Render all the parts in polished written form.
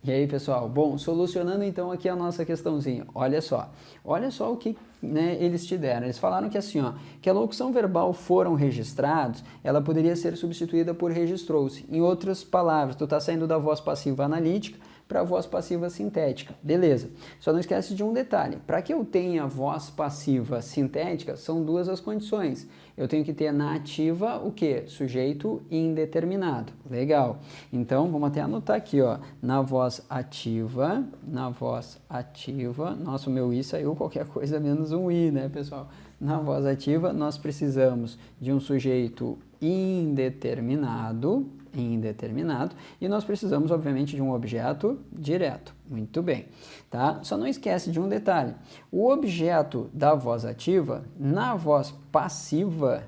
E aí, pessoal? Bom, solucionando então aqui a nossa questãozinha. Olha só o que, né, eles te deram. Eles falaram que assim, ó, que a locução verbal foram registrados, ela poderia ser substituída por registrou-se. Em outras palavras, tu tá saindo da voz passiva analítica para a voz passiva sintética. Beleza. Só não esquece de um detalhe. Para que eu tenha voz passiva sintética, são duas as condições. Eu tenho que ter na ativa o quê? Sujeito indeterminado. Legal. Então, vamos até anotar aqui, ó. Na voz ativa, nossa, o meu i saiu qualquer coisa menos um i, né, pessoal? Na voz ativa, nós precisamos de um sujeito indeterminado, e nós precisamos, obviamente, de um objeto direto. Muito bem, tá? Só não esquece de um detalhe. O objeto da voz ativa, na voz passiva,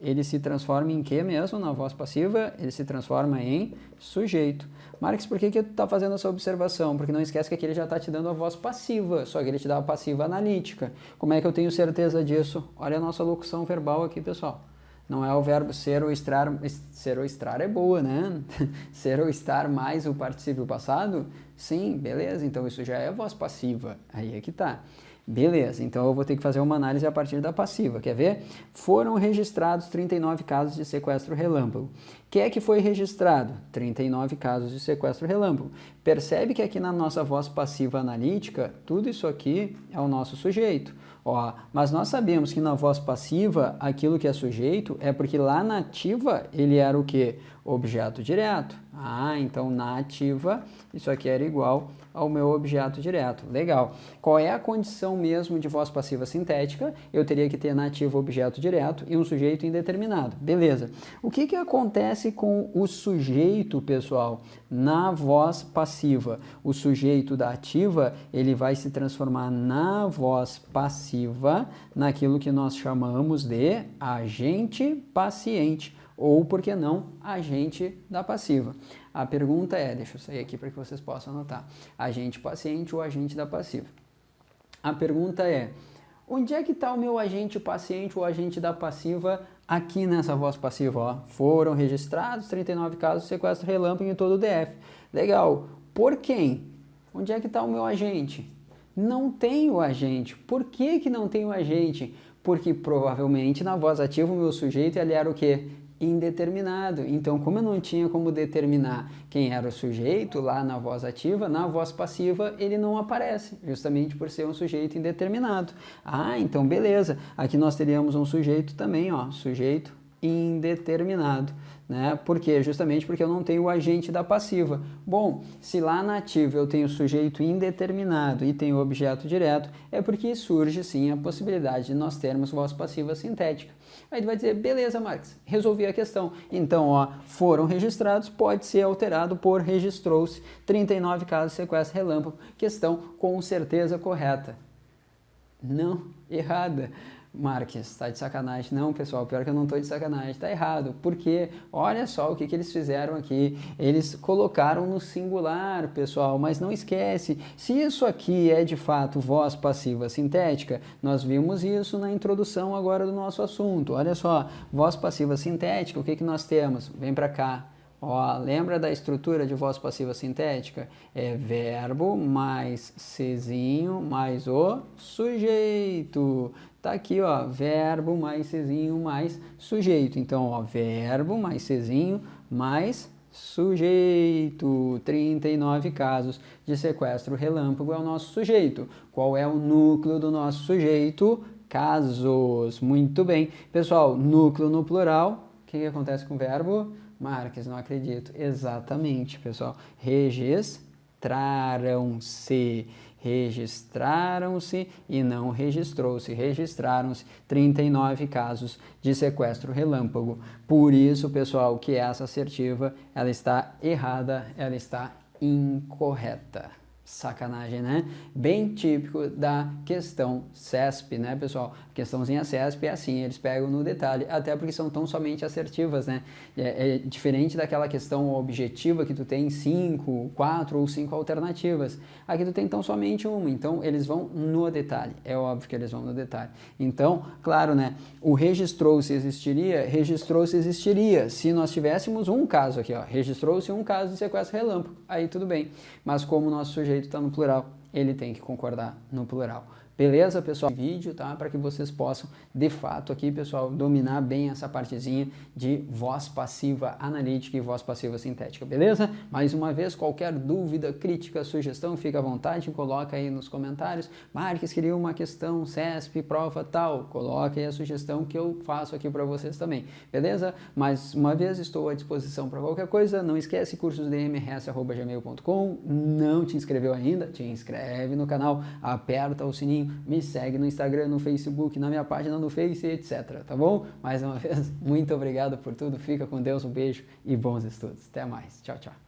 ele se transforma em quê mesmo? Na voz passiva, ele se transforma em sujeito. Marques, por que tu está fazendo essa observação? Porque não esquece que aqui ele já está te dando a voz passiva, só que ele te dá a passiva analítica. Como é que eu tenho certeza disso? Olha a nossa locução verbal aqui, pessoal. Não é o verbo ser ou estar é boa, né? Ser ou estar mais o particípio passado? Sim, beleza, então isso já é voz passiva. Aí é que tá. Beleza, então eu vou ter que fazer uma análise a partir da passiva. Quer ver? Foram registrados 39 casos de sequestro relâmpago. O que é que foi registrado? 39 casos de sequestro relâmpago. Percebe que aqui na nossa voz passiva analítica, tudo isso aqui é o nosso sujeito. Ó, mas nós sabemos que na voz passiva, aquilo que é sujeito é porque lá na ativa ele era o quê? Objeto direto. Ah, então na ativa isso aqui era igual ao meu objeto direto. Legal. Qual é a condição mesmo de voz passiva sintética? Eu teria que ter na ativa objeto direto e um sujeito indeterminado. Beleza. O que acontece com o sujeito, pessoal, na voz passiva? O sujeito da ativa, ele vai se transformar na voz passiva naquilo que nós chamamos de agente paciente, ou, por que não, agente da passiva. A pergunta é, deixa eu sair aqui para que vocês possam anotar, agente paciente ou agente da passiva. A pergunta é, onde é que está o meu agente paciente ou agente da passiva aqui nessa voz passiva? Ó, foram registrados 39 casos de sequestro relâmpago em todo o DF. Legal. Por quem? Onde é que está o meu agente? Não tem o agente. Por que não tem o agente? Porque provavelmente na voz ativa o meu sujeito ele era o quê? Indeterminado. Então, como eu não tinha como determinar quem era o sujeito lá na voz ativa, na voz passiva ele não aparece, justamente por ser um sujeito indeterminado. Ah, então beleza. Aqui nós teríamos um sujeito também, ó, sujeito indeterminado, né? Por quê? Justamente porque eu não tenho o agente da passiva. Bom, se lá na ativa eu tenho sujeito indeterminado e tenho objeto direto, é porque surge sim a possibilidade de nós termos voz passiva sintética. Aí tu vai dizer, beleza, Marques, resolvi a questão. Então, ó, foram registrados, pode ser alterado por registrou-se 39 casos de sequestro relâmpago. Questão com certeza correta. Não, errada. Marques, tá de sacanagem. Não, pessoal, pior que eu não tô de sacanagem, tá errado. Porque, olha só o que eles fizeram aqui. Eles colocaram no singular, pessoal, mas não esquece, se isso aqui é de fato voz passiva sintética, nós vimos isso na introdução agora do nosso assunto. Olha só, voz passiva sintética, o que nós temos? Vem pra cá. Ó, lembra da estrutura de voz passiva sintética? É verbo mais Czinho mais o sujeito. Tá aqui, ó, verbo mais Czinho mais sujeito. Então, ó, verbo mais Czinho mais sujeito. 39 casos de sequestro relâmpago é o nosso sujeito. Qual é o núcleo do nosso sujeito? Casos. Muito bem. Pessoal, núcleo no plural. O que acontece com o verbo? Marques, não acredito. Exatamente, pessoal. Registraram-se. Registraram-se e não registrou-se. Registraram-se 39 casos de sequestro relâmpago. Por isso, pessoal, que essa assertiva ela está errada, ela está incorreta. Sacanagem, né? Bem típico da questão CESP, né, pessoal? A questãozinha CESP é assim, eles pegam no detalhe, até porque são tão somente assertivas, né? É diferente daquela questão objetiva que tu tem 5, 4 ou 5 alternativas. Aqui tu tem tão somente uma, então eles vão no detalhe. É óbvio que eles vão no detalhe. Então, claro, né? O registrou-se existiria se nós tivéssemos um caso aqui, ó. Registrou-se um caso de sequestro relâmpago. Aí tudo bem. Mas como o nosso sujeito está no plural, ele tem que concordar no plural. Beleza, pessoal? Vídeo, tá? Para que vocês possam, de fato, aqui, pessoal, dominar bem essa partezinha de voz passiva analítica e voz passiva sintética, beleza? Mais uma vez, qualquer dúvida, crítica, sugestão, fica à vontade, coloca aí nos comentários. Marques queria uma questão, CESP, prova tal, coloca aí a sugestão que eu faço aqui para vocês também, beleza? Mais uma vez, estou à disposição para qualquer coisa. Não esquece, cursosdmrs@gmail.com. Não te inscreveu ainda? Te inscreve no canal, aperta o sininho, me segue no Instagram, no Facebook, na minha página no Face, etc. Tá bom? Mais uma vez, muito obrigado por tudo. Fica com Deus, um beijo e bons estudos. Até mais. Tchau, tchau.